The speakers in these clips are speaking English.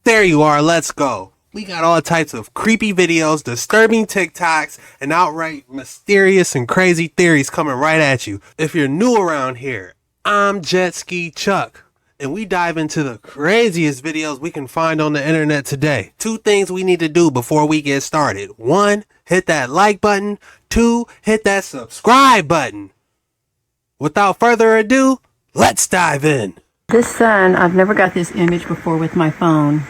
There you are, let's go. We got all types of creepy videos, disturbing TikToks, and outright mysterious and crazy theories coming right at you. If you're new around here, I'm Jet Ski Chuck, and we dive into the craziest videos we can find on the internet today. 2 things we need to do before we get started. 1, hit that like button. 2, hit that subscribe button. Without further ado, let's dive in. This sun, I've never got this image before with my phone.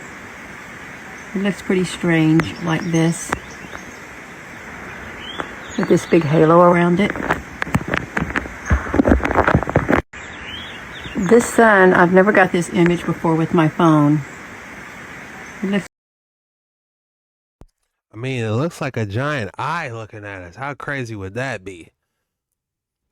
It looks pretty strange like this, with this big halo around it. This sun, I've never got this image before with my phone. It looks like a giant eye looking at us. How crazy would that be?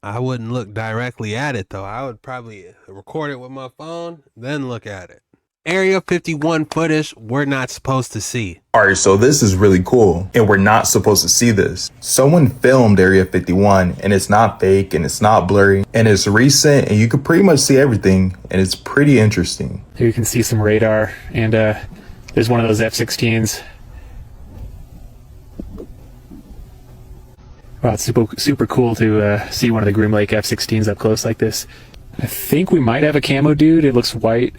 I wouldn't look directly at it though. I would probably record it with my phone, then look at it. Area 51 footage we're not supposed to see. Alright, so this is really cool, and we're not supposed to see this. Someone filmed Area 51, and it's not fake, and it's not blurry, and it's recent, and you can pretty much see everything, and it's pretty interesting. Here you can see some radar, and there's one of those F-16s. Wow, it's super cool to see one of the Groom Lake F-16s up close like this. I think we might have a camo dude. It looks white.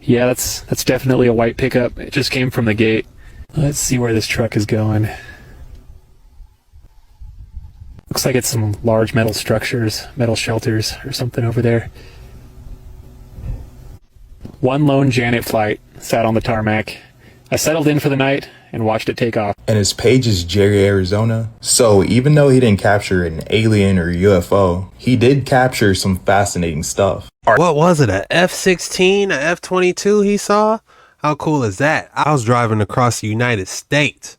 Yeah, that's definitely a white pickup. It just came from the gate. Let's see where this truck is going. Looks like it's some large metal structures, metal shelters or something over there. One lone Janet flight sat on the tarmac. I settled in for the night and watched it take off. And his page is Jerry, Arizona. So even though he didn't capture an alien or UFO, he did capture some fascinating stuff. What was it, a F-16, a F-22 he saw? How cool is that? I was driving across the United States,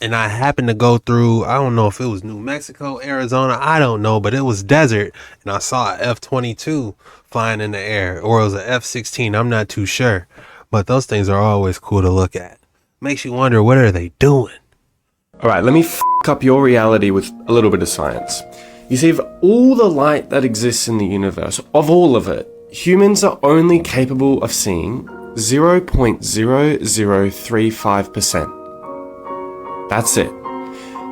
and I happened to go through, I don't know if it was New Mexico, Arizona, I don't know, but it was desert, and I saw a F-22 flying in the air, or it was a F-16, I'm not too sure. But those things are always cool to look at. Makes you wonder, what are they doing? Alright, let me f*** up your reality with a little bit of science. You see, of all the light that exists in the universe, of all of it, humans are only capable of seeing 0.0035%. That's it.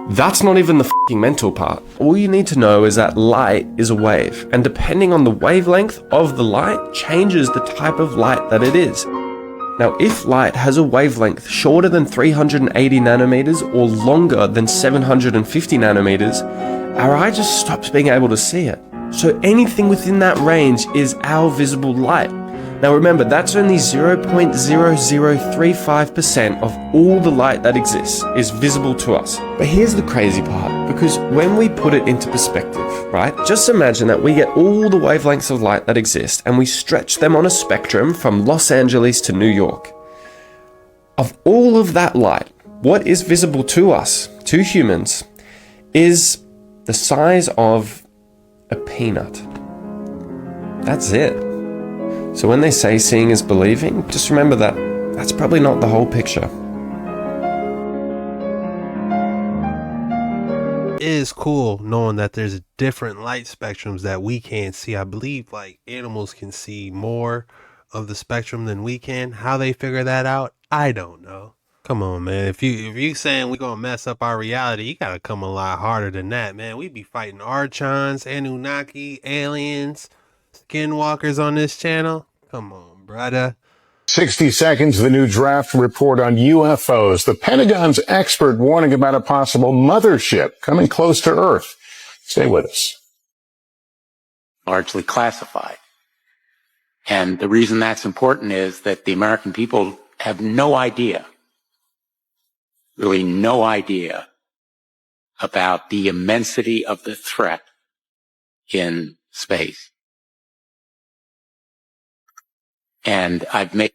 That's not even the f***ing mental part. All you need to know is that light is a wave, and depending on the wavelength of the light, changes the type of light that it is. Now, if light has a wavelength shorter than 380 nanometers or longer than 750 nanometers, our eye just stops being able to see it. So anything within that range is our visible light. Now remember, that's only 0.0035% of all the light that exists is visible to us. But here's the crazy part, because when we put it into perspective, right? Just imagine that we get all the wavelengths of light that exist and we stretch them on a spectrum from Los Angeles to New York. Of all of that light, what is visible to us, to humans, is the size of a peanut. That's it. So when they say seeing is believing, just remember that that's probably not the whole picture. It is cool knowing that there's different light spectrums that we can't see. I believe like animals can see more of the spectrum than we can. How they figure that out, I don't know. Come on, man. If you saying we gonna mess up our reality, you gotta come a lot harder than that, man. We be fighting Archons, Anunnaki, aliens, skinwalkers on this channel. Come on, brother. 60 Seconds, the new draft report on UFOs. The Pentagon's expert warning about a possible mothership coming close to Earth. Stay with us. Largely classified. And the reason that's important is that the American people have no idea, really no idea, about the immensity of the threat in space. And I've made...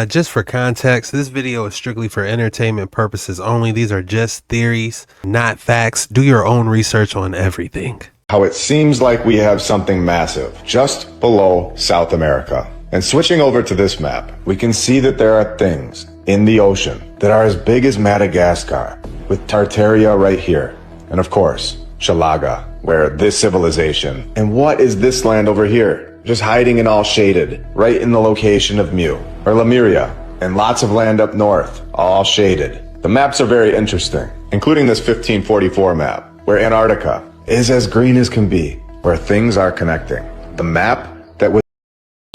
Just for context, this video is strictly for entertainment purposes only. These are just theories, not facts. Do your own research on everything. How it seems like we have something massive just below South America. And switching over to this map, we can see that there are things in the ocean that are as big as Madagascar, with Tartaria right here. And of course, Chalaga, where this civilization. And what is this land over here? Just hiding and all shaded, right in the location of Mu, or Lemuria, and lots of land up north, all shaded. The maps are very interesting, including this 1544 map, where Antarctica is as green as can be, where things are connecting. The map that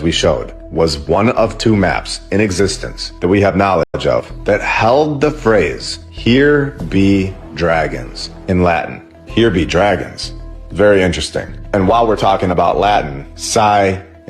we showed was one of two maps in existence that we have knowledge of that held the phrase, "Here be dragons," in Latin. Here be dragons. Very interesting. And while we're talking about Latin, scientific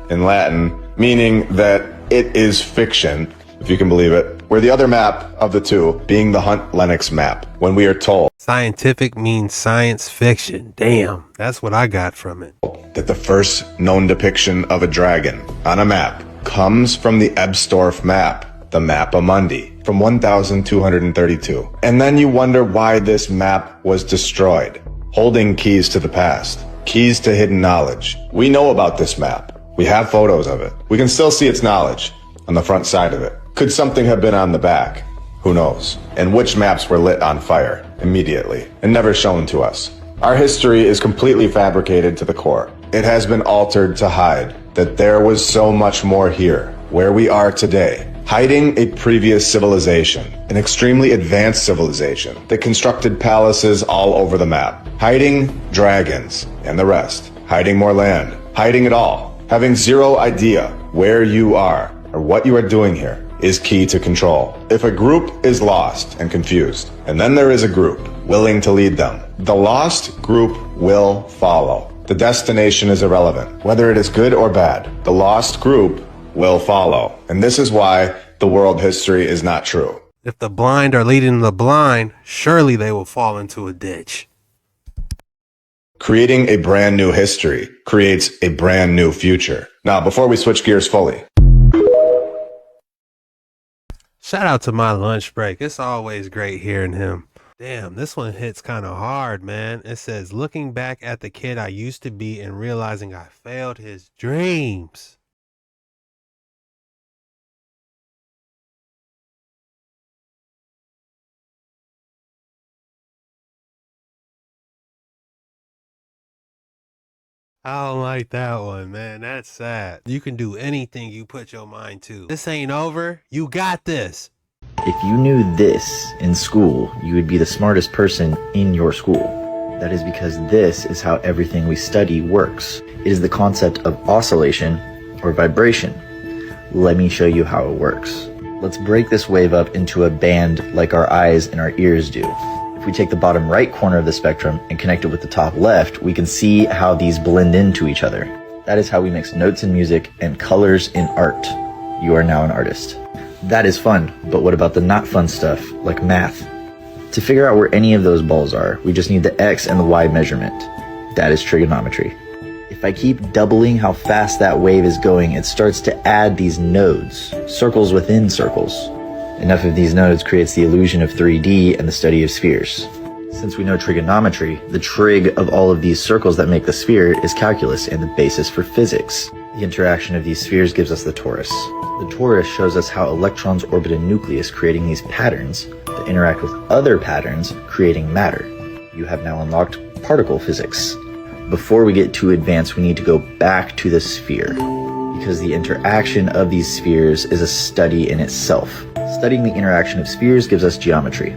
in Latin, meaning that it is fiction, if you can believe it, where the other map of the two being the Hunt-Lennox map, when we are told Scientific means science fiction. Damn, that's what I got from it. that the first known depiction of a dragon on a map comes from the Ebstorf map, the Mappa Mundi, from 1232. And then you wonder why this map was destroyed, holding keys to the past, keys to hidden knowledge. We know about this map. We have photos of it. We can still see its knowledge on the front side of it. Could something have been on the back? Who knows? And which maps were lit on fire immediately and never shown to us? Our history is completely fabricated to the core. It has been altered to hide that there was so much more here, where we are today, hiding a previous civilization, an extremely advanced civilization that constructed palaces all over the map, hiding dragons and the rest, hiding more land, hiding it all. Having zero idea where you are or what you are doing here is key to control. If a group is lost and confused, and then there is a group willing to lead them, the lost group will follow. The destination is irrelevant. Whether it is good or bad, the lost group will follow. And this is why the world history is not true. If the blind are leading the blind, surely they will fall into a ditch. Creating a brand new history creates a brand new future. Now, before we switch gears fully, Shout out to my lunch break. It's always great hearing him. Damn, this one hits kind of hard, man. It says, looking back at the kid I used to be and realizing I failed his dreams. I don't like that one, man. That's sad. You can do anything you put your mind to. This ain't over. You got this. If you knew this in school, you would be the smartest person in your school. That is because this is how everything we study works. It is the concept of oscillation or vibration. Let me show you how it works. Let's break this wave up into a band like our eyes and our ears do. If we take the bottom right corner of the spectrum and connect it with the top left, we can see how these blend into each other. That is how we mix notes in music and colors in art. You are now an artist. That is fun, but what about the not fun stuff, like math? To figure out where any of those balls are, we just need the X and the Y measurement. That is trigonometry. If I keep doubling how fast that wave is going, it starts to add these nodes, circles within circles. Enough of these nodes creates the illusion of 3D and the study of spheres. Since we know trigonometry, the trig of all of these circles that make the sphere is calculus and the basis for physics. The interaction of these spheres gives us the torus. The torus shows us how electrons orbit a nucleus, creating these patterns that interact with other patterns, creating matter. You have now unlocked particle physics. Before we get too advanced, we need to go back to the sphere, because the interaction of these spheres is a study in itself. Studying the interaction of spheres gives us geometry.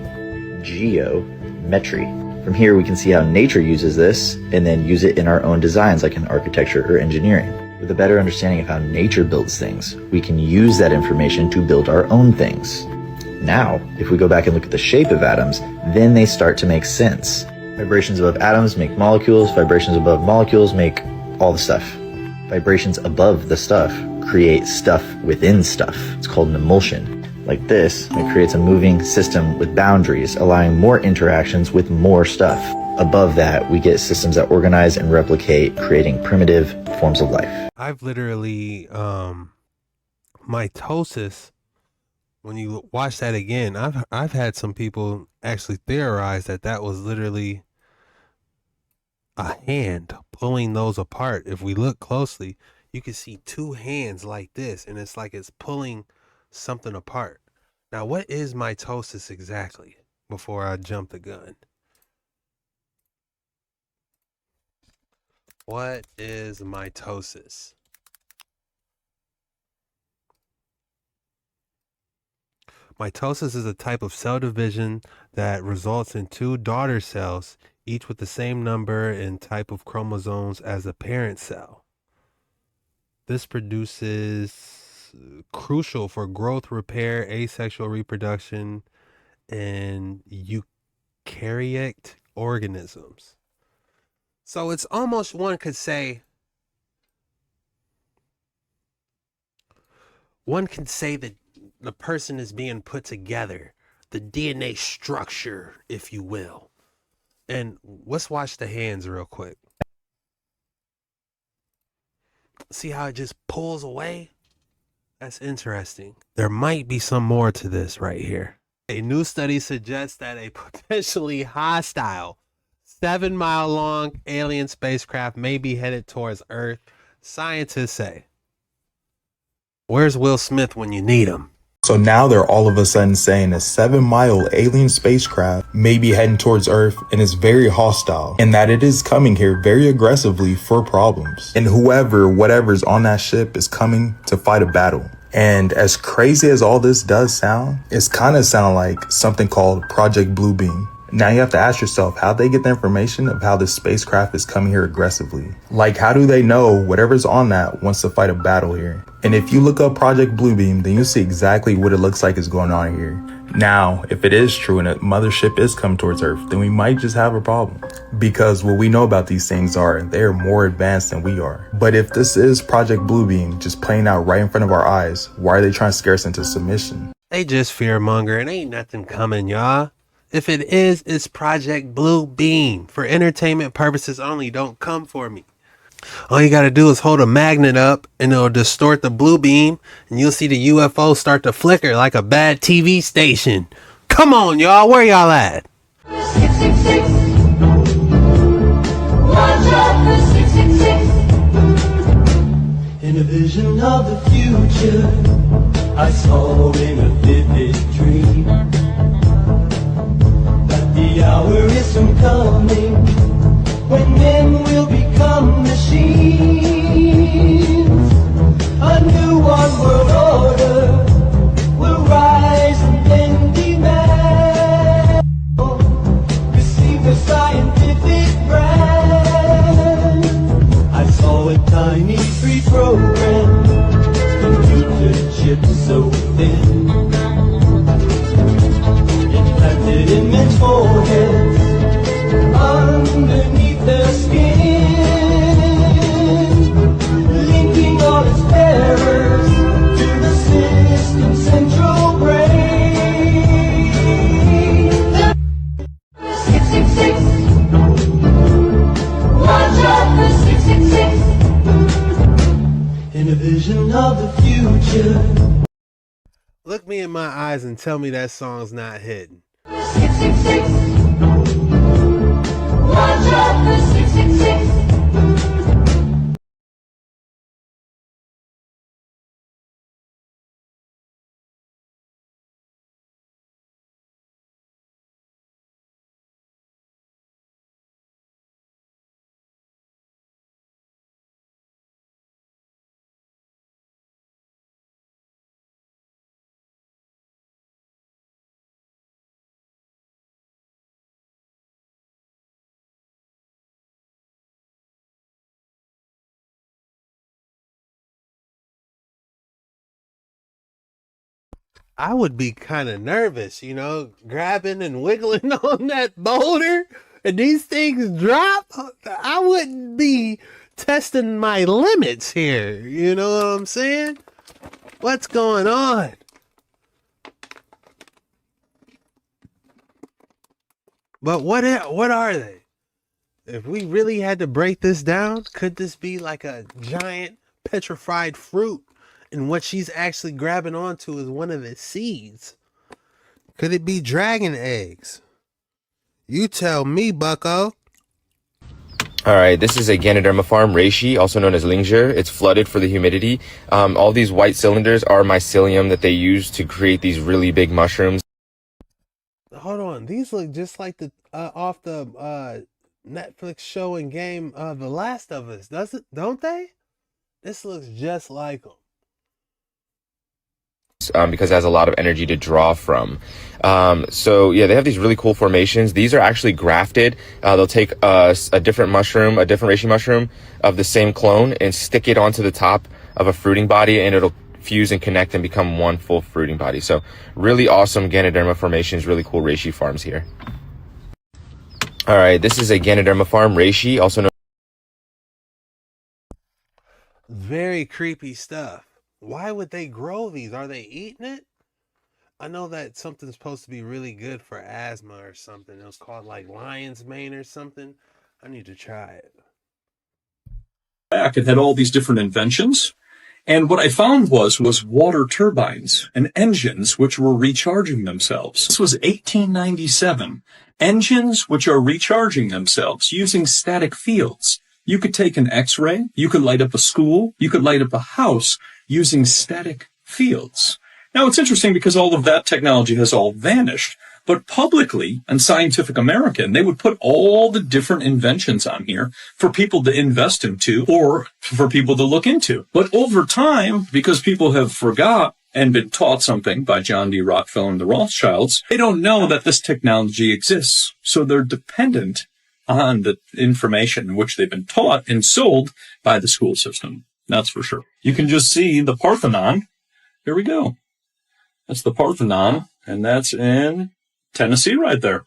Geometry. From here, we can see how nature uses this, and then use it in our own designs, like in architecture or engineering. With a better understanding of how nature builds things, we can use that information to build our own things. Now, if we go back and look at the shape of atoms, then they start to make sense. Vibrations above atoms make molecules, vibrations above molecules make all the stuff. Vibrations above the stuff create stuff within stuff. It's called an emulsion. Like this, it creates a moving system with boundaries, allowing more interactions with more stuff. Above that, we get systems that organize and replicate, creating primitive forms of life. I've literally, mitosis, when you watch that again, I've had some people actually theorize that that was literally a hand pulling those apart. If we look closely, you can see two hands like this, and it's like it's pulling something apart. Now, what is mitosis exactly? Before I jump the gun, what is mitosis? Mitosis is a type of cell division that results in two daughter cells, each with the same number and type of chromosomes as the parent cell. This produces crucial for growth, repair, asexual reproduction, and eukaryotic organisms. So it's almost, one could say that the person is being put together, the DNA structure, if you will. And let's watch the hands real quick. See how it just pulls away? That's interesting. There might be some more to this right here. A new study suggests that a potentially hostile 7-mile-long alien spacecraft may be headed towards Earth. Scientists say. Where's Will Smith when you need him? So now they're all of a sudden saying a 7-mile alien spacecraft may be heading towards Earth and is very hostile, and that it is coming here very aggressively for problems. And whatever's on that ship is coming to fight a battle. And as crazy as all this does sound, it's kind of sound like something called Project Bluebeam. Now you have to ask yourself how they get the information of how this spacecraft is coming here aggressively. Like, how do they know whatever's on that wants to fight a battle here? And if you look up Project Bluebeam, then you see exactly what it looks like is going on here. Now, if it is true and a mothership is coming towards Earth, then we might just have a problem. Because what we know about these things are they're more advanced than we are. But if this is Project Bluebeam just playing out right in front of our eyes, why are they trying to scare us into submission? They just fearmonger and ain't nothing coming, y'all. If it is, it's Project Blue Beam. For entertainment purposes only, don't come for me. All you gotta do is hold a magnet up and it'll distort the blue beam and you'll see the UFO start to flicker like a bad TV station. Come on, y'all, where y'all at? 666. Watch out for 666. In a vision of the future, I saw in a vivid dream that the hour is soon coming when men will become machines. A new one world order will rise and then demand receive the scientific brand. I saw a tiny free program, computer chip so thin, implanted in men's foreheads underneath their skin, linking all its bearers to the system's central brain. 666. Watch out for 666. In a vision of the future. Look me in my eyes and tell me that song's not hitting. 666. Watch out for 666. I would be kind of nervous, grabbing and wiggling on that boulder and these things drop. I wouldn't be testing my limits here. You know what I'm saying? What's going on? But what are they? If we really had to break this down, could this be like a giant petrified fruit? And what she's actually grabbing onto is one of the seeds. Could it be dragon eggs? You tell me, bucko. Alright, this is a Ganoderma farm, reishi, also known as Lingzhi. It's flooded for the humidity. All these white cylinders are mycelium that they use to create these really big mushrooms. Hold on, these look just like the off the Netflix show and game The Last of Us, don't they? This looks just like them. because it has a lot of energy to draw from. So yeah, they have these really cool formations. These are actually grafted. They'll take a different mushroom, a different reishi mushroom of the same clone, and stick it onto the top of a fruiting body, and it'll fuse and connect and become one full fruiting body. So really awesome Ganoderma formations, really cool reishi farms here. All right, this is a Ganoderma farm, reishi, also known. Very creepy stuff. Why would they grow these? Are they eating it? I know that something's supposed to be really good for asthma or something. It was called like lion's mane or something. I need to try it. Back, it had all these different inventions. And what I found was water turbines and engines which were recharging themselves. This was 1897. Engines which are recharging themselves using static fields. You could take an X-ray, you could light up a school, you could light up a house using static fields. Now, it's interesting because all of that technology has all vanished, but publicly in Scientific American, they would put all the different inventions on here for people to invest into or for people to look into. But over time, because people have forgot and been taught something by John D. Rockefeller and the Rothschilds, they don't know that this technology exists. So they're dependent on the information which they've been taught and sold by the school system. That's for sure. You can just see the Parthenon. Here we go. That's the Parthenon, and that's in Tennessee right there.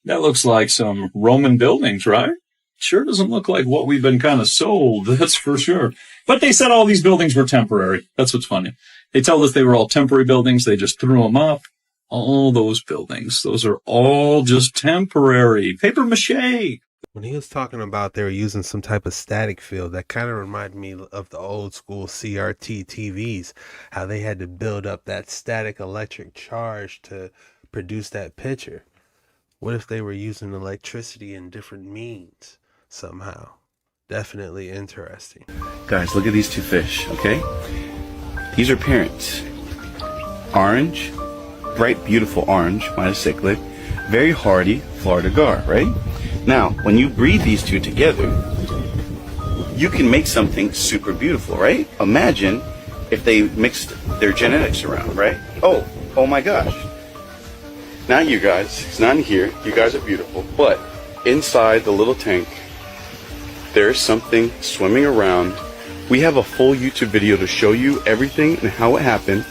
That looks like some Roman buildings, right? Sure doesn't look like what we've been kind of sold, that's for sure. But they said all these buildings were temporary. That's what's funny. They tell us they were all temporary buildings. They just threw them up. All those buildings, those are all just temporary. Paper mache. When he was talking about they were using some type of static field, that kind of reminded me of the old school CRT TVs, how they had to build up that static electric charge to produce that picture. What if they were using electricity in different means somehow? Definitely interesting. Guys, look at these two fish, okay? These are parents. Orange, bright, beautiful orange, minus cichlid, very hardy Florida gar, right? Now, when you breed these two together, you can make something super beautiful, right? Imagine if they mixed their genetics around, right? Oh my gosh. Now you guys, it's not in here, you guys are beautiful, but inside the little tank, there's something swimming around. We have a full YouTube video to show you everything and how it happened.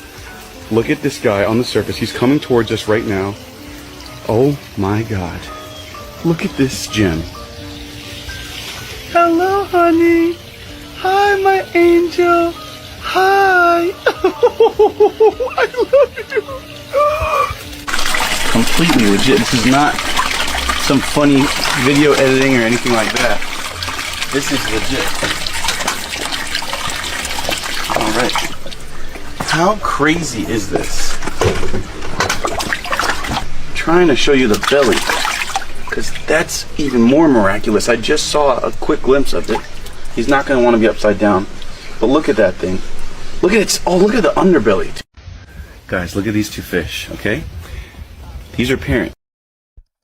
Look at this guy on the surface. He's coming towards us right now. Oh my God. Look at this gem. Hello, honey. Hi, my angel. Hi. I love you. Completely legit. This is not some funny video editing or anything like that. This is legit. All right. How crazy is this? I'm trying to show you the belly, because that's even more miraculous. I just saw a quick glimpse of it. He's not going to want to be upside down. But look at that thing. Look at it. Oh, look at the underbelly. Guys, look at these two fish, okay? These are parents.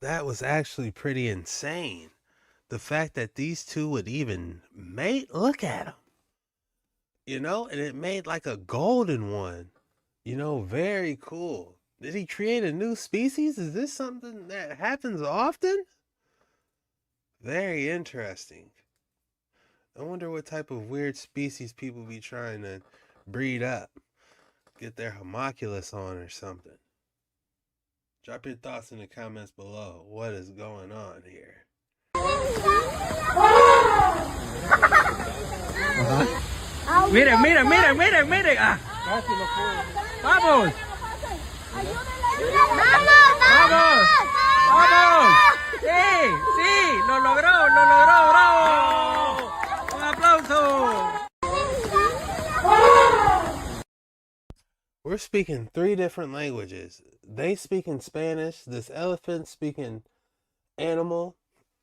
That was actually pretty insane. The fact that these two would even mate, look at them. You know, and it made like a golden one. You know, very cool. Did he create a new species? Is this something that happens often? Very interesting. I wonder what type of weird species people be trying to breed up. Get their homunculus on or something. Drop your thoughts in the comments below. What is going on here? Miren, miren, miren, miren, miren. Ah. Vamos. Vamos. Vamos. Sí, sí, lo logró, bravo. Un aplauso. We're speaking 3 different languages. They speak in Spanish, this elephant speaking animal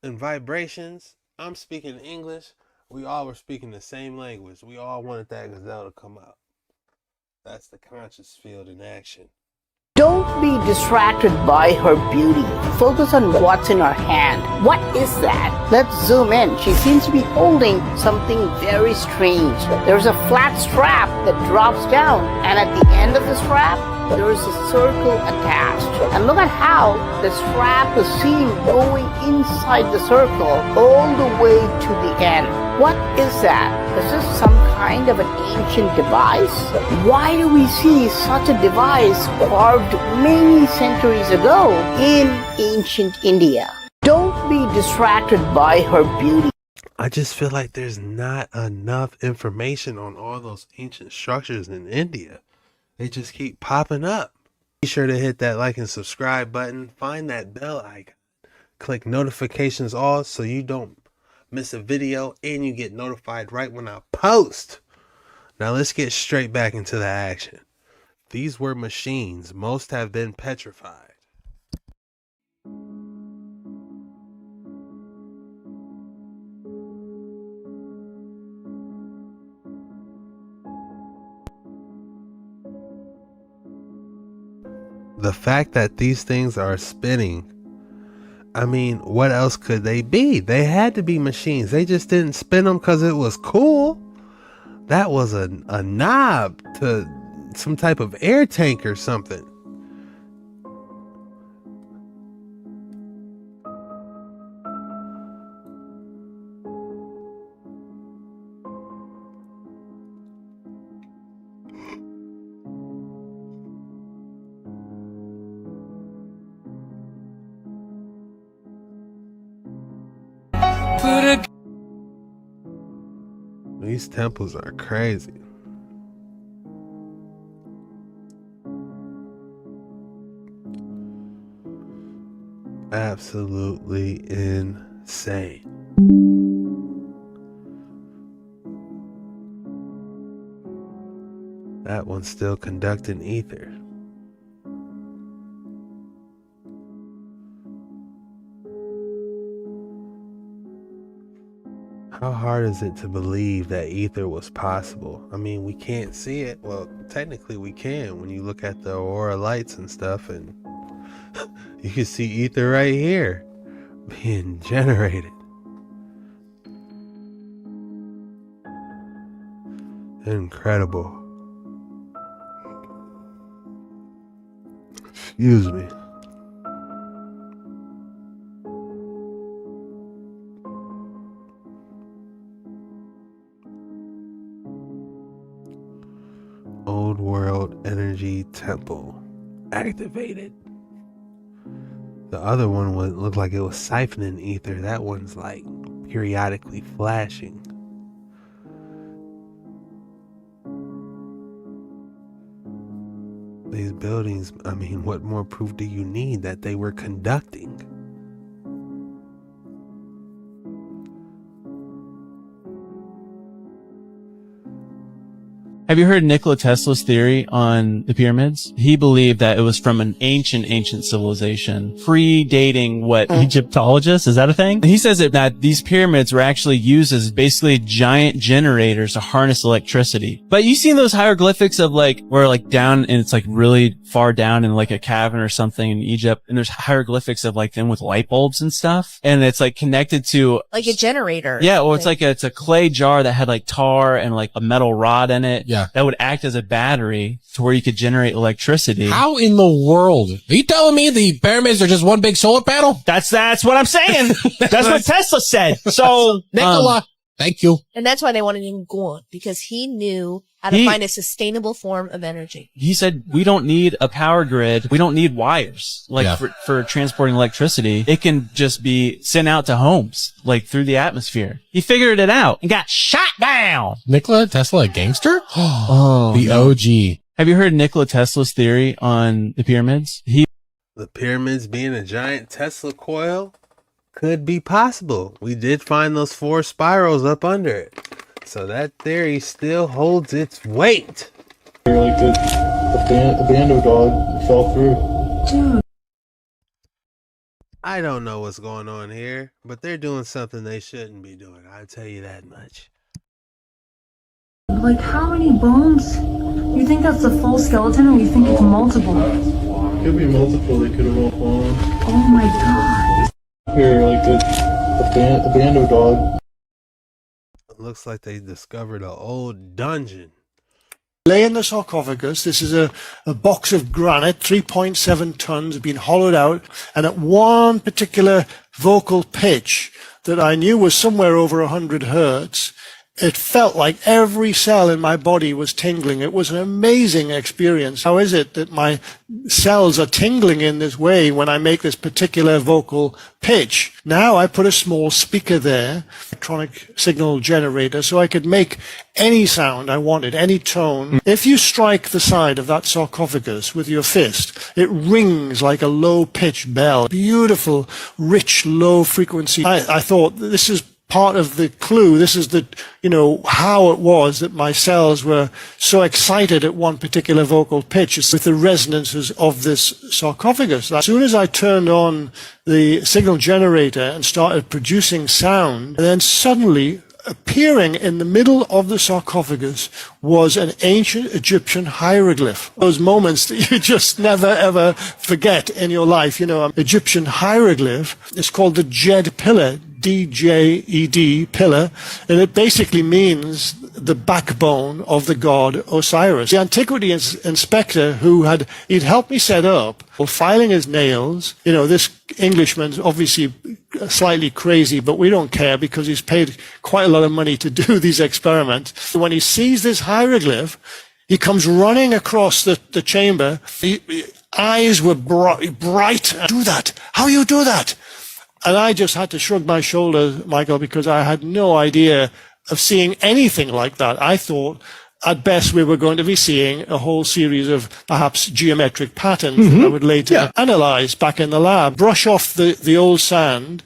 and vibrations. I'm speaking English. We all were speaking the same language. We all wanted that gazelle to come out. That's the conscious field in action. Don't be distracted by her beauty. Focus on what's in her hand. What is that? Let's zoom in. She seems to be holding something very strange. There's a flat strap that drops down, and at the end of the strap, there is a circle attached. And look at how the strap is seen going inside the circle all the way to the end. What is that? Is this some kind of an ancient device? Why do we see such a device carved many centuries ago in ancient India? Don't be distracted by her beauty. I just feel like there's not enough information on all those ancient structures in India. They just keep popping up. Be sure to hit that like and subscribe button. Find that bell icon. Click notifications all so you don't miss a video and you get notified right when I post. Now let's get straight back into the action. These were machines. Most have been petrified. The fact that these things are spinning, I mean, what else could they be? They had to be machines. They just didn't spin them because it was cool. That was a knob to some type of air tank or something. These temples are crazy. Absolutely insane. That one's still conducting ether. How hard is it to believe that ether was possible? I mean, we can't see it. Well, technically we can when you look at the aurora lights and stuff, and you can see ether right here being generated. Incredible. Excuse me. Old World Energy Temple activated. The other one looked like it was siphoning ether. That one's like periodically flashing. These buildings, I mean, what more proof do you need that they were conducting? Have you heard Nikola Tesla's theory on the pyramids? He believed that it was from an ancient civilization, predating what Egyptologists, is that a thing? He says that these pyramids were actually used as basically giant generators to harness electricity. But you seen those hieroglyphics of like, where like down, and it's like really far down in like a cavern or something in Egypt, and there's hieroglyphics of like them with light bulbs and stuff, and it's like connected to like a generator. Yeah, well, it's like it's a clay jar that had like tar and like a metal rod in it. Yeah. That would act as a battery to where you could generate electricity. How in the world? Are you telling me the pyramids are just one big solar panel? That's what I'm saying. That's what Tesla said. So, Nikola, thank you. And that's why they wanted him gone, because he knew how to find a sustainable form of energy. He said, we don't need a power grid. We don't need wires, like for transporting electricity. It can just be sent out to homes, like through the atmosphere. He figured it out and got shot down. Nikola Tesla, a gangster? Oh, the OG. Have you heard Nikola Tesla's theory on the pyramids? The pyramids being a giant Tesla coil could be possible. We did find those 4 spirals up under it. So that theory still holds its weight. Like the bando dog fell through. Dude. I don't know what's going on here, but they're doing something they shouldn't be doing. I'll tell you that much. Like, how many bones? You think that's the full skeleton, or you think it's multiple? could be multiple. They could have all fallen. Oh my god. Here, like a band of dogs. It looks like they discovered an old dungeon. Lay in the sarcophagus. This is a box of granite, 3.7 tons, been hollowed out, and at one particular vocal pitch that I knew was somewhere over 100 hertz, it felt like every cell in my body was tingling. It was an amazing experience. How is it that my cells are tingling in this way when I make this particular vocal pitch? Now I put a small speaker there, electronic signal generator, so I could make any sound I wanted, any tone. If you strike the side of that sarcophagus with your fist, it rings like a low-pitched bell. Beautiful, rich, low frequency. I thought this is part of the clue. This is the, how it was that my cells were so excited at one particular vocal pitch with the resonances of this sarcophagus. As soon as I turned on the signal generator and started producing sound, and then suddenly appearing in the middle of the sarcophagus was an ancient Egyptian hieroglyph. Those moments that you just never ever forget in your life. Egyptian hieroglyph is called the Djed pillar, D-J-E-D, pillar, and it basically means the backbone of the god Osiris. The antiquity inspector he'd helped me set up, filing his nails. This Englishman's obviously slightly crazy, but we don't care because he's paid quite a lot of money to do these experiments. When he sees this hieroglyph, he comes running across the chamber. Eyes were bright. Do that. How you do that? And I just had to shrug my shoulders, Michael, because I had no idea of seeing anything like that. I thought at best we were going to be seeing a whole series of perhaps geometric patterns that I would later analyze back in the lab, brush off the old sand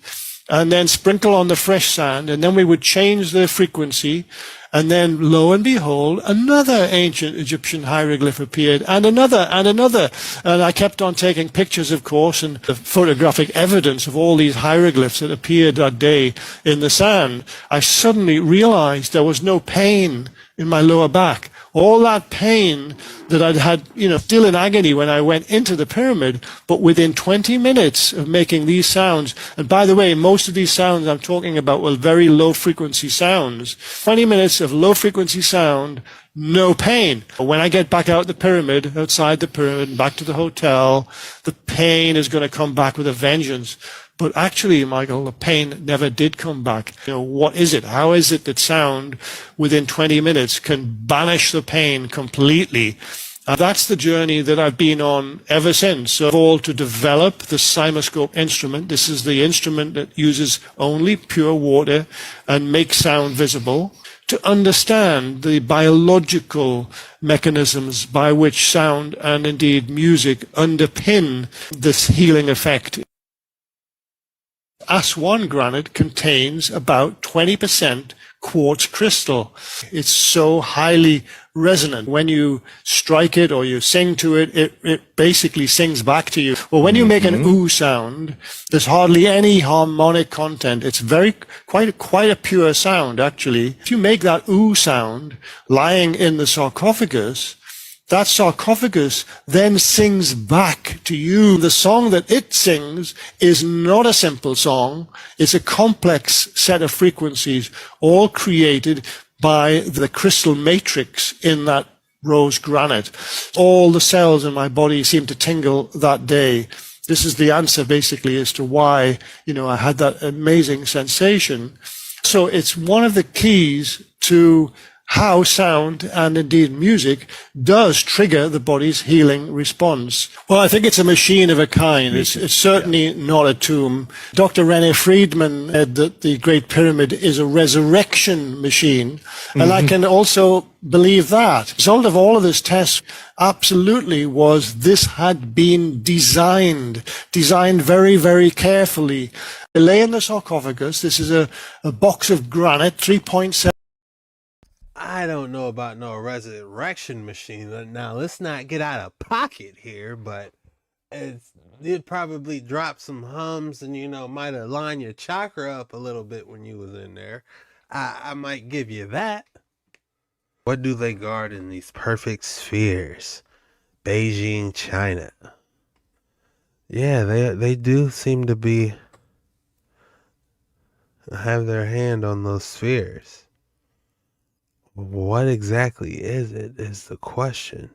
and then sprinkle on the fresh sand, and then we would change the frequency. And then, lo and behold, another ancient Egyptian hieroglyph appeared, and another, and another. And I kept on taking pictures, of course, and the photographic evidence of all these hieroglyphs that appeared that day in the sand. I suddenly realized there was no pain in my lower back. All that pain that I'd had, still in agony when I went into the pyramid, but within 20 minutes of making these sounds, and by the way, most of these sounds I'm talking about were very low frequency sounds. 20 minutes of low frequency sound, no pain. When I get back out the pyramid, outside the pyramid, back to the hotel, the pain is going to come back with a vengeance. But actually, Michael, the pain never did come back. What is it? How is it that sound within 20 minutes can banish the pain completely? That's the journey that I've been on ever since. So, all to develop the cymoscope instrument. This is the instrument that uses only pure water and makes sound visible. To understand the biological mechanisms by which sound and indeed music underpin this healing effect. Aswan granite contains about 20% quartz crystal. It's so highly resonant. When you strike it or you sing to it, it basically sings back to you. Well, when you make an ooh sound, there's hardly any harmonic content. It's quite a pure sound, actually. If you make that ooh sound lying in the sarcophagus, that sarcophagus then sings back to you. The song that it sings is not a simple song. It's a complex set of frequencies, all created by the crystal matrix in that rose granite. All the cells in my body seemed to tingle that day. This is the answer, basically, as to why, I had that amazing sensation. So it's one of the keys to how sound and indeed music does trigger the body's healing response. Well, I think it's a machine of a kind. It's certainly not a tomb. Dr. René Friedman said that the Great Pyramid is a resurrection machine, and I can also believe that. The result of all of this test absolutely was this had been designed very, very carefully. They lay in the sarcophagus. This is a box of granite, 3.7. I don't know about no resurrection machine. Now, let's not get out of pocket here, but it probably drop some hums and, might have lined your chakra up a little bit when you was in there. I might give you that. What do they guard in these perfect spheres? Beijing, China. Yeah, they do seem to have their hand on those spheres. What exactly is it is the question.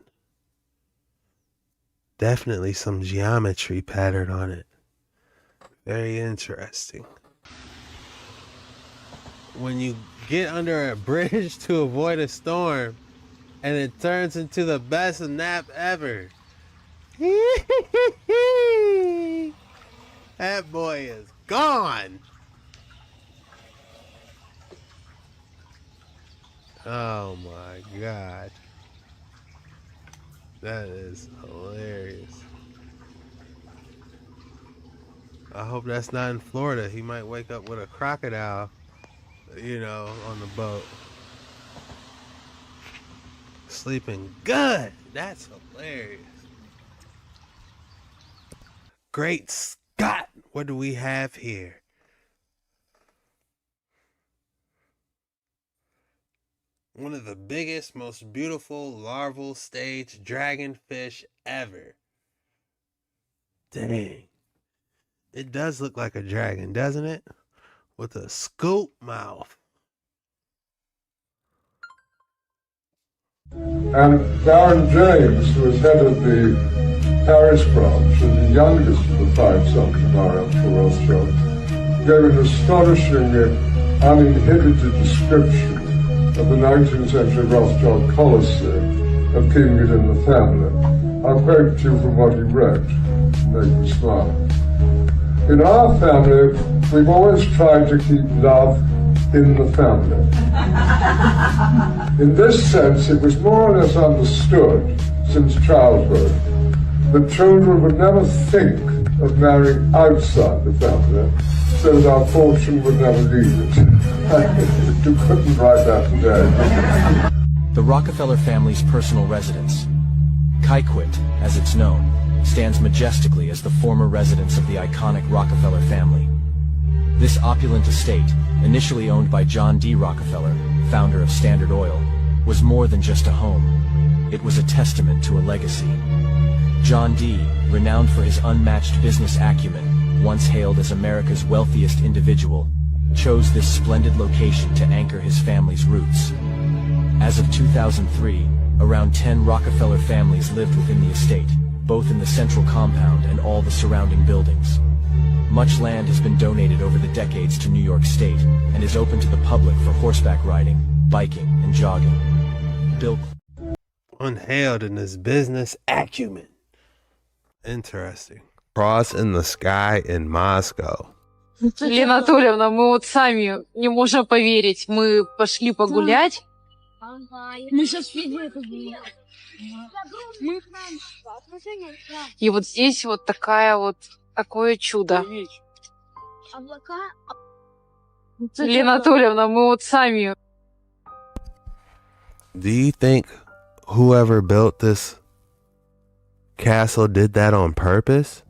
Definitely some geometry pattern on it. Very interesting. When you get under a bridge to avoid a storm and it turns into the best nap ever. That boy is gone. Oh my God. That is hilarious. I hope that's not in Florida. He might wake up with a crocodile, on the boat. Sleeping good. That's hilarious. Great Scott. What do we have here? One of the biggest, most beautiful larval stage dragonfish ever. Dang. It does look like a dragon, doesn't it? With a scoop mouth. And Baron James, who was head of the Paris branch and the youngest of the 5 sons of R.F. Rothschild, gave an astonishingly uninhibited description of the 19th century Rothschild policy of keeping it in the family. I'll quote to you from what he wrote, make me smile. In our family, we've always tried to keep love in the family. In this sense, it was more or less understood since childhood that children would never think of marrying outside the family, so that our fortune would never leave it. You couldn't write that today. The Rockefeller family's personal residence, Kaikwit, as it's known, stands majestically as the former residence of the iconic Rockefeller family. This opulent estate, initially owned by John D. Rockefeller, founder of Standard Oil, was more than just a home. It was a testament to a legacy. John D., renowned for his unmatched business acumen, once hailed as America's wealthiest individual, chose this splendid location to anchor his family's roots. As of 2003, around 10 Rockefeller families lived within the estate, both in the central compound and all the surrounding buildings. Much land has been donated over the decades to New York State and is open to the public for horseback riding, biking, and jogging. Bill Unhailed in his business acumen. Interesting. Cross in the sky in Moscow. Лена Анатольевна, мы вот сами не можем поверить. Мы пошли погулять. Мы сейчас видели это. И вот здесь вот такое чудо. Лена Анатольевна, мы вот сами. Do you think whoever built this castle did that on purpose?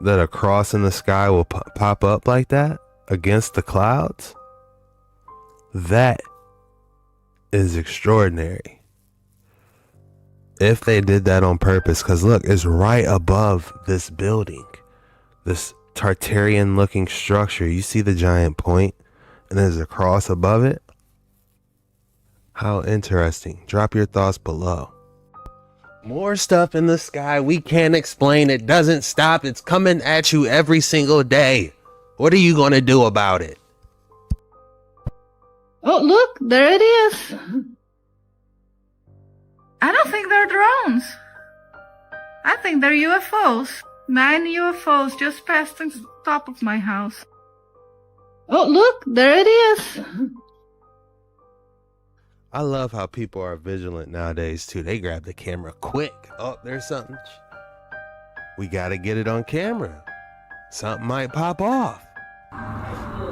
That a cross in the sky will pop up like that against the clouds? That is extraordinary. If they did that on purpose, because look, it's right above this building, this Tartarian looking structure. You see the giant point and there's a cross above it? How interesting. Drop your thoughts below. More stuff in the sky we can't explain. It doesn't stop. It's coming at you every single day. What are you going to do about it? Oh, look, there it is. I don't think they're drones. I think they're UFOs. 9 UFOs just passed the top of my house. Oh, look, there it is. I love how people are vigilant nowadays too. They grab the camera quick. Oh, there's something. We gotta get it on camera. Something might pop off.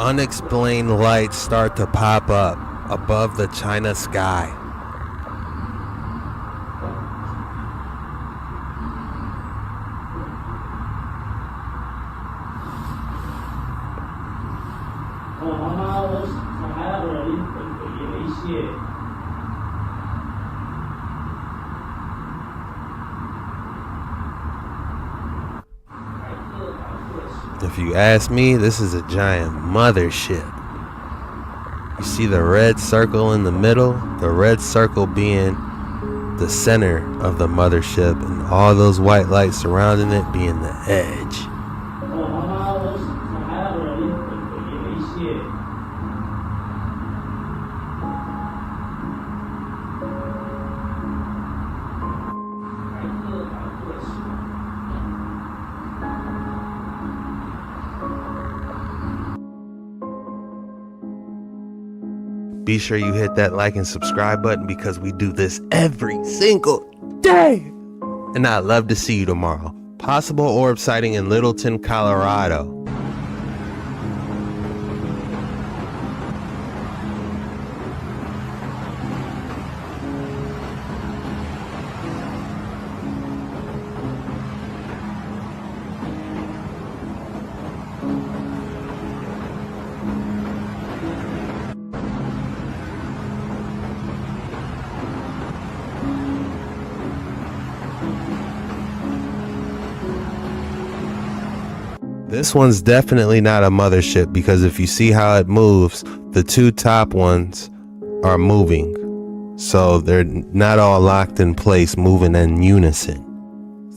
Unexplained lights start to pop up above the China sky. If you ask me, this is a giant mothership. You see the red circle in the middle? The red circle being the center of the mothership, and all those white lights surrounding it being the edge. Be sure you hit that like and subscribe button because we do this every single day. And I'd love to see you tomorrow. Possible orb sighting in Littleton, Colorado. This one's definitely not a mothership because if you see how it moves, the two top ones are moving. So they're not all locked in place, moving in unison.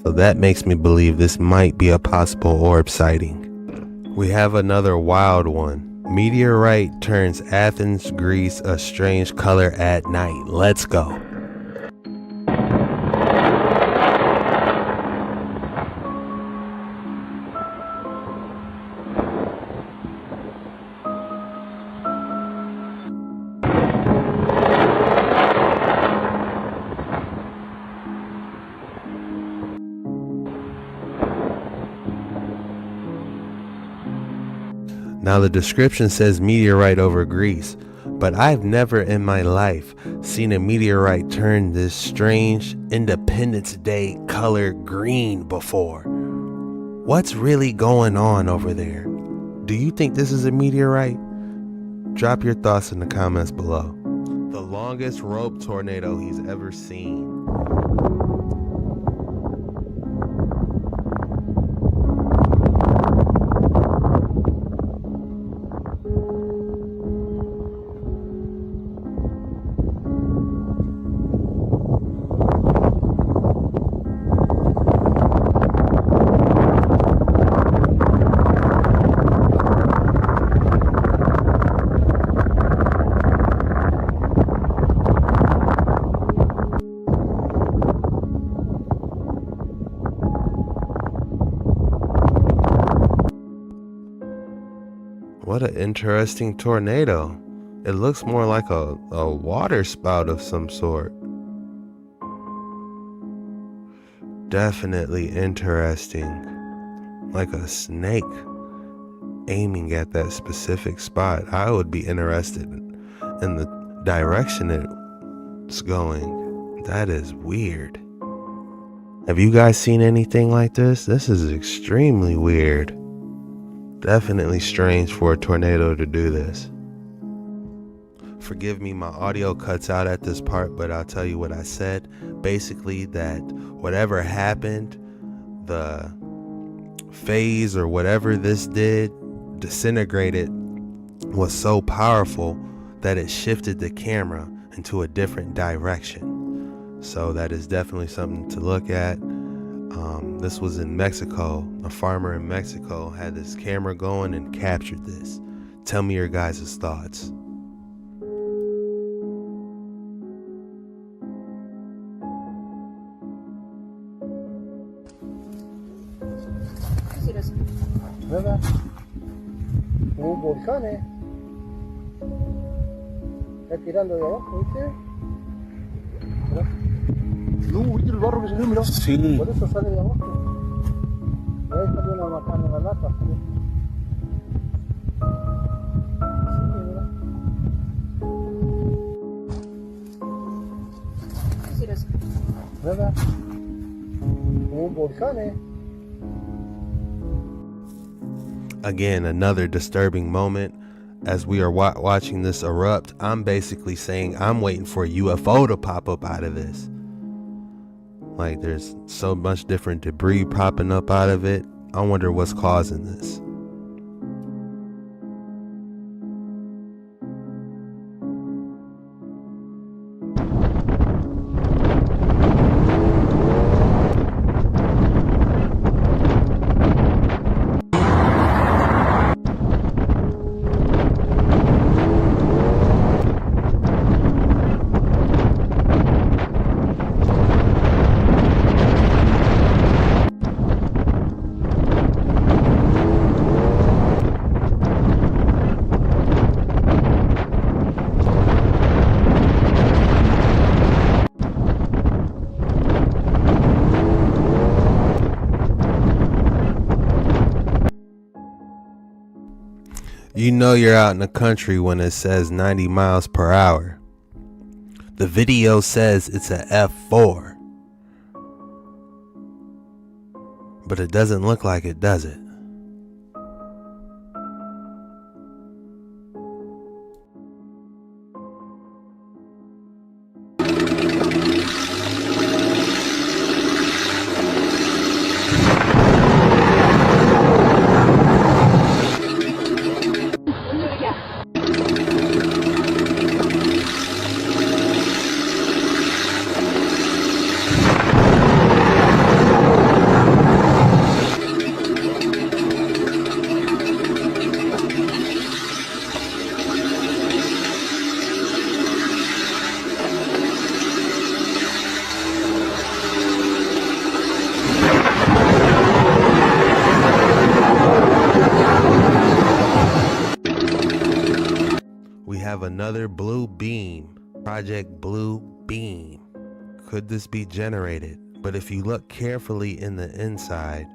So that makes me believe this might be a possible orb sighting. We have another wild one. Meteorite turns Athens, Greece a strange color at night. Let's go. Now the description says meteorite over Greece, but I've never in my life seen a meteorite turn this strange Independence Day color green before. What's really going on over there? Do you think this is a meteorite? Drop your thoughts in the comments below. The longest rope tornado he's ever seen. What an interesting tornado. It looks more like a water spout of some sort. Definitely interesting. Like a snake aiming at that specific spot. I would be interested in the direction it's going. That is weird. Have you guys seen anything like this? This is extremely weird. Definitely strange for a tornado to do this. Forgive me, my audio cuts out at this part, but I'll tell you what I said. Basically that whatever happened, the phase or whatever this did, disintegrated, was so powerful that it shifted the camera into a different direction. So that is definitely something to look at. This was in Mexico. A farmer in Mexico had this camera going and captured this. Tell me your guys' thoughts. ¿Verdad? Un volcán, está tirando de abajo, ¿viste? No, ¿viste el barro que salió? Mira. Sí. Por eso sale de abajo. Ahí salió una macana en la lata. Sí, ¿verdad? Un volcán, Again, another disturbing moment. As we are watching this erupt, I'm basically saying I'm waiting for a UFO to pop up out of this. Like, there's so much different debris popping up out of it. I wonder what's causing this. You know you're out in the country when it says 90 miles per hour. The video says it's a F4. But it doesn't look like it, does it? We have another blue beam, Project Blue Beam. Could this be generated? But if you look carefully in the inside,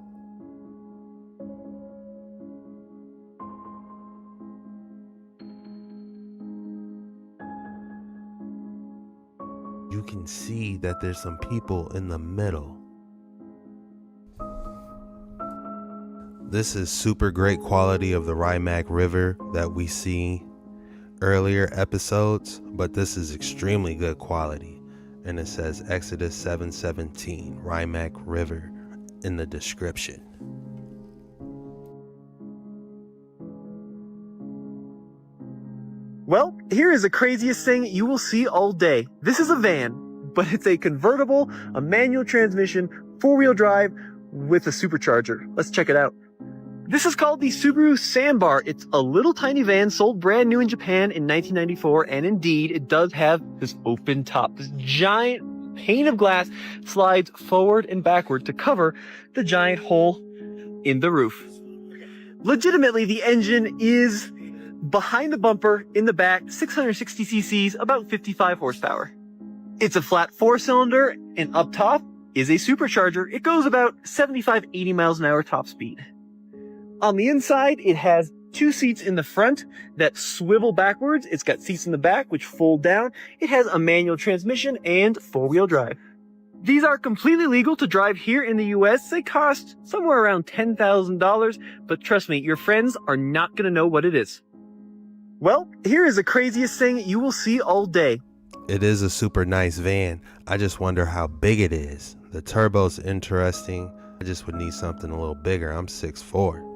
you can see that there's some people in the middle. This is super great quality of the Rimac River that we see earlier episodes, but this is extremely good quality, and it says Exodus 7:17 Rimac River in the description. Well, here is the craziest thing you will see all day. This is a van, but it's a convertible, a manual transmission, 4-wheel drive with a supercharger. Let's check it out. This is called the Subaru Sambar. It's a little tiny van sold brand new in Japan in 1994, and indeed, it does have this open top. This giant pane of glass slides forward and backward to cover the giant hole in the roof. Legitimately, the engine is behind the bumper in the back, 660 cc's, about 55 horsepower. It's a flat 4-cylinder, and up top is a supercharger. It goes about 75-80 miles an hour top speed. On the inside, it has 2 seats in the front that swivel backwards. It's got seats in the back which fold down. It has a manual transmission and 4-wheel drive. These are completely legal to drive here in the US. They cost somewhere around $10,000, but trust me, your friends are not going to know what it is. Well, here is the craziest thing you will see all day. It is a super nice van. I just wonder how big it is. The turbo's interesting. I just would need something a little bigger. I'm 6'4".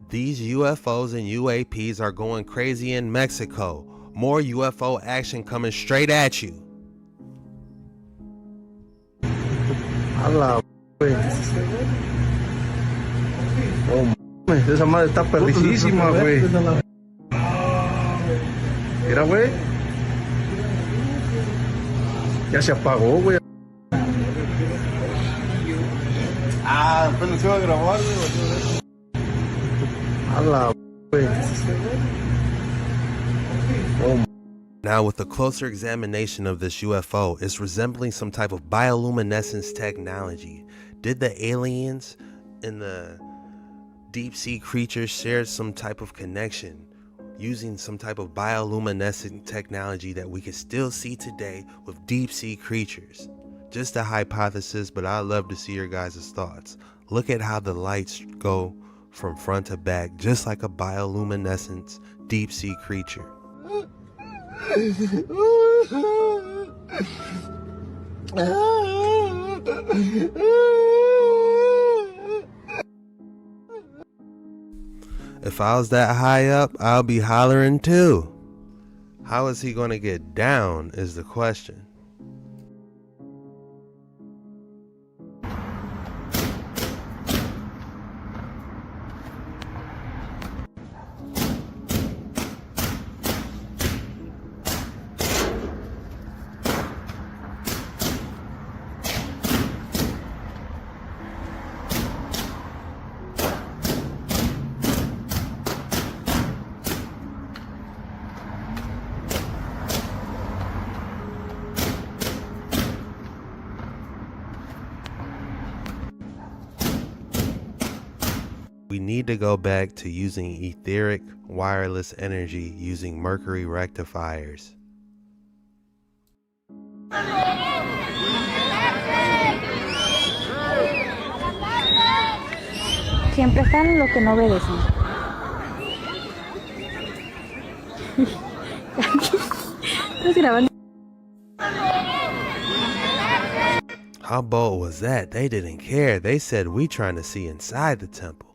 These UFOs and UAPs are going crazy in Mexico. More UFO action coming straight at you. Ala, güey. Oh, mames, esa madre está perdidísima, güey. Mira, güey. Ya se apagó, güey. Ah, apenas se va a grabar, güey. Ala, güey. Oh. Now, with a closer examination of this UFO, it's resembling some type of bioluminescence technology. Did the aliens and the deep sea creatures share some type of connection using some type of bioluminescent technology that we can still see today with deep sea creatures? Just a hypothesis, but I'd love to see your guys' thoughts. Look at how the lights go from front to back, just like a bioluminescence deep sea creature. If I was that high up, I'll be hollering too. How is he going to get down is the question. We need to go back to using etheric wireless energy using mercury rectifiers. Siempre están los que no obedecen. Estás grabando. How bold was that? They didn't care. They said, we trying to see inside the temple.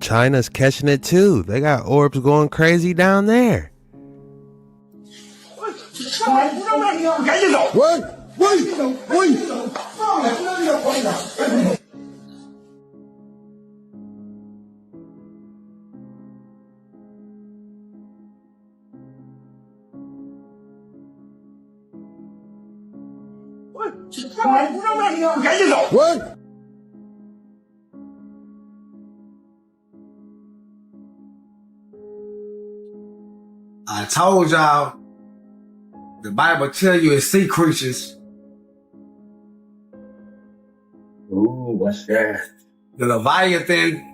China's catching it too. They got orbs going crazy down there. What? I told y'all, the Bible tell you it's sea creatures. Ooh, what's that? The Leviathan.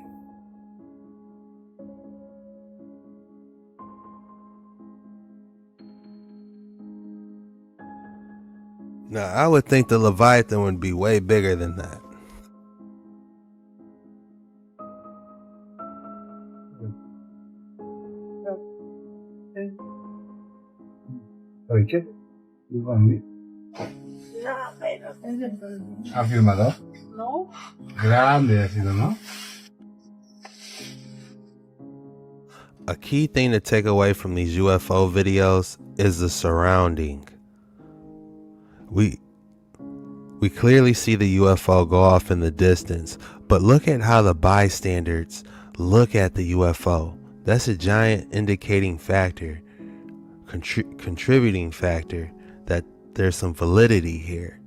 Now, I would think the Leviathan would be way bigger than that. Oye, ¿ha filmado? No. Grande ha sido, ¿no? A key thing to take away from these UFO videos is the surrounding. We clearly see the UFO go off in the distance, but look at how the bystanders look at the UFO. That's a giant indicating factor, contributing factor that there's some validity here.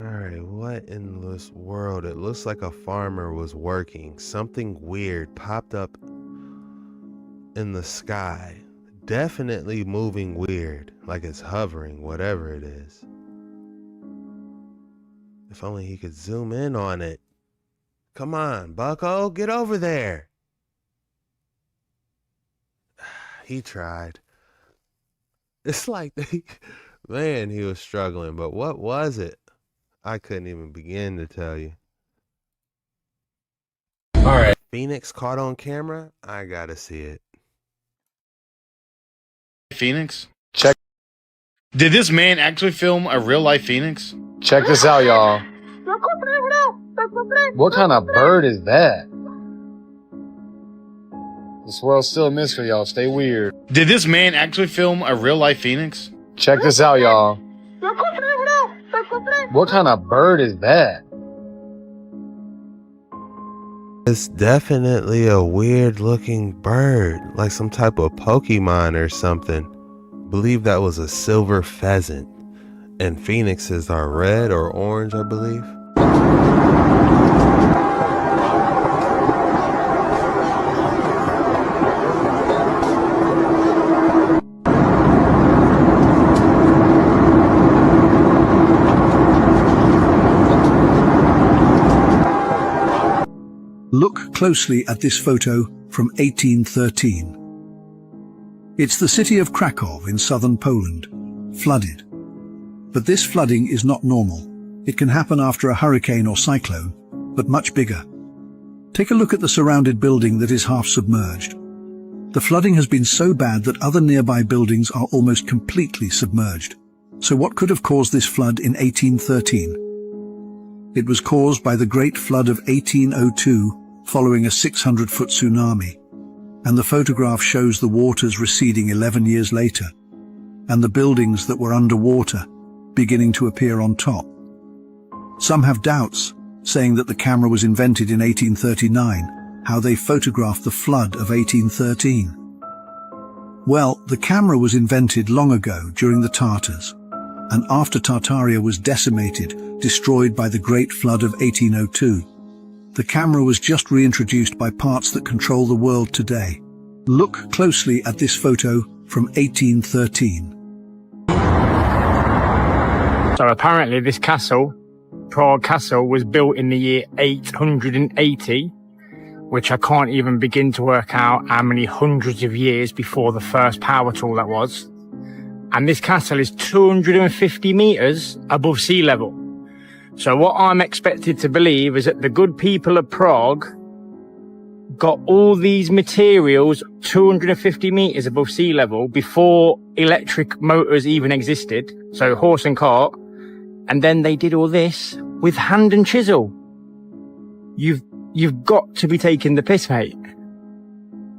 Alright, what in this world? It looks like a farmer was working. Something weird popped up in the sky. Definitely moving weird, like it's hovering, whatever it is. If only he could zoom in on it. Come on, Bucko, get over there. He tried. It's like man, he was struggling, but what was it? I couldn't even begin to tell you. All right. Phoenix caught on camera? I gotta see it. Phoenix? Check. Did this man actually film a real life phoenix? Check this out, y'all. What kind of bird is that? This world's still a mystery, y'all. Stay weird. Did this man actually film a real life phoenix? Check this out, y'all. What kind of bird is that? It's definitely a weird looking bird, like some type of Pokemon or something. Believe that was a silver pheasant. And phoenixes are red or orange, I believe. Look closely at this photo from 1813. It's the city of Krakow in southern Poland, flooded. But this flooding is not normal. It can happen after a hurricane or cyclone, but much bigger. Take a look at the surrounded building that is half submerged. The flooding has been so bad that other nearby buildings are almost completely submerged. So what could have caused this flood in 1813? It was caused by the Great Flood of 1802 following a 600-foot tsunami, and the photograph shows the waters receding 11 years later, and the buildings that were underwater beginning to appear on top. Some have doubts, saying that the camera was invented in 1839, how they photographed the flood of 1813. Well, the camera was invented long ago during the Tartars, and after Tartaria was decimated, destroyed by the Great Flood of 1802. The camera was just reintroduced by parts that control the world today. Look closely at this photo from 1813. So apparently this castle, Prague Castle, was built in the year 880, which I can't even begin to work out how many hundreds of years before the first power tool that was. And this castle is 250 meters above sea level. So what I'm expected to believe is that the good people of Prague got all these materials 250 meters above sea level before electric motors even existed, so horse and cart, and then they did all this with hand and chisel. You've got to be taking the piss, mate.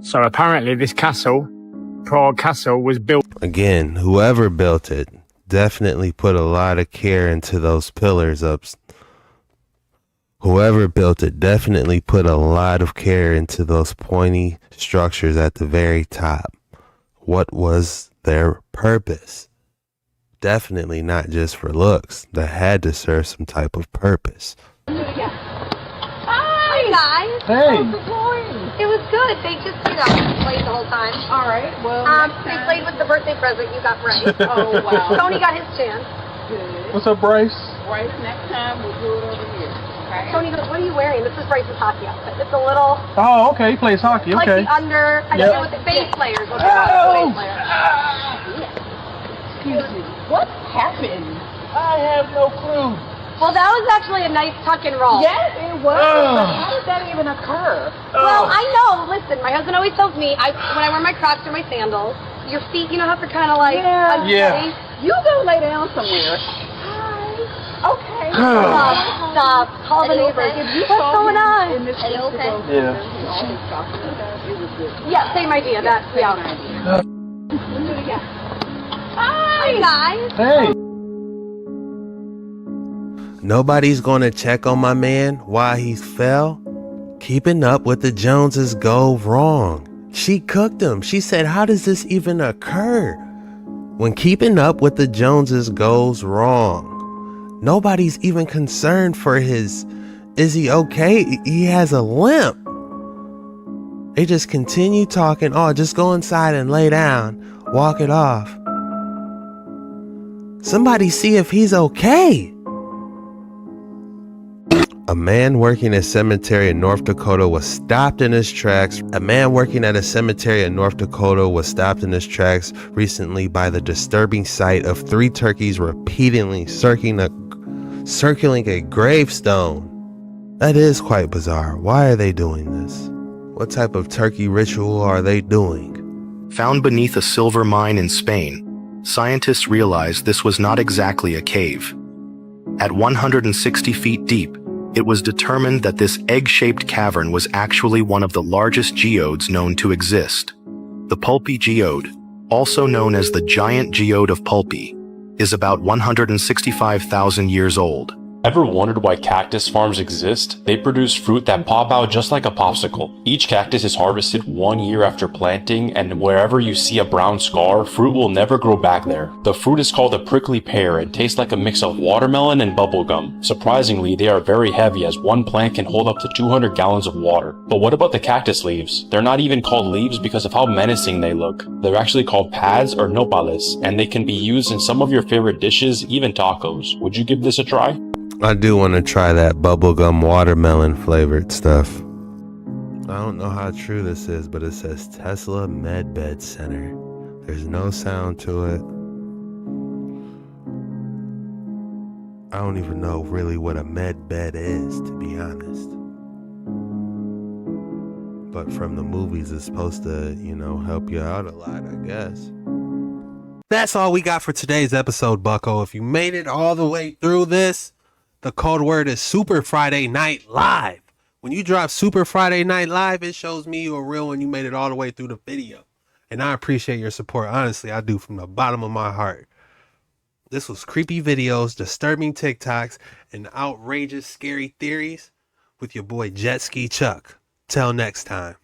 So apparently this castle, Prague Castle, was built... Again, whoever built it definitely put a lot of care into those pillars up. Whoever built it definitely put a lot of care into those pointy structures at the very top. What was their purpose? Definitely not just for looks. That had to serve some type of purpose. Hi guys. Hey. How's it going? It was good. They just, played the whole time. All right. Well, they played with the birthday present you got Bryce. Oh, wow. Tony got his chance. Good. What's up, Bryce? Bryce, next time we'll do it over here. Okay. Tony goes, what are you wearing? This is Bryce's hockey outfit. It's a little... Oh, okay. He plays hockey. Like Okay. the under... I Yep. think with the bass players. What they call it, bass players. Excuse me. What happened? I have no clue. Well, that was actually a nice tuck and roll. Yes, it was. But how did that even occur? Well, I know. Listen, my husband always tells me, when I wear my Crocs or my sandals, your feet, have to kind of like... Yeah. You go lay down somewhere. Hi. Okay. Stop. Call the neighbors. What's going on? In this okay? Yeah. It was good. Yeah, same idea. That's the idea. Hi, guys. Hey. Nobody's gonna check on my man while he fell. Keeping up with the Joneses go wrong. She cooked him. She said, how does this even occur? When keeping up with the Joneses goes wrong, nobody's even concerned for is he okay? He has a limp. They just continue talking. Oh, just go inside and lay down. Walk it off. Somebody see if he's okay. A man working at a cemetery in North Dakota was stopped in his tracks. A man working at a cemetery in North Dakota was stopped in his tracks recently by the disturbing sight of 3 turkeys repeatedly circling a gravestone. That is quite bizarre. Why are they doing this? What type of turkey ritual are they doing? Found beneath a silver mine in Spain, scientists realized this was not exactly a cave. At 160 feet deep, it was determined that this egg-shaped cavern was actually one of the largest geodes known to exist. The pulpy geode, also known as the giant geode of Pulpy, is about 165,000 years old. Ever wondered why cactus farms exist? They produce fruit that pop out just like a popsicle. Each cactus is harvested 1 year after planting, and wherever you see a brown scar, fruit will never grow back there. The fruit is called a prickly pear and tastes like a mix of watermelon and bubblegum. Surprisingly, they are very heavy as one plant can hold up to 200 gallons of water. But what about the cactus leaves? They're not even called leaves because of how menacing they look. They're actually called pads or nopales, and they can be used in some of your favorite dishes, even tacos. Would you give this a try? I do want to try that bubblegum watermelon flavored stuff. I don't know how true this is, but it says Tesla Medbed Center. There's no sound to it. I don't even know really what a med bed is, to be honest. But from the movies, it's supposed to, help you out a lot, I guess. That's all we got for today's episode, bucko. If you made it all the way through this, the code word is Super Friday Night Live. When you drop Super Friday Night Live, it shows me you're a real one. You made it all the way through the video. And I appreciate your support. Honestly, I do from the bottom of my heart. This was creepy videos, disturbing TikToks, and outrageous, scary theories with your boy Jet Ski Chuck. Till next time.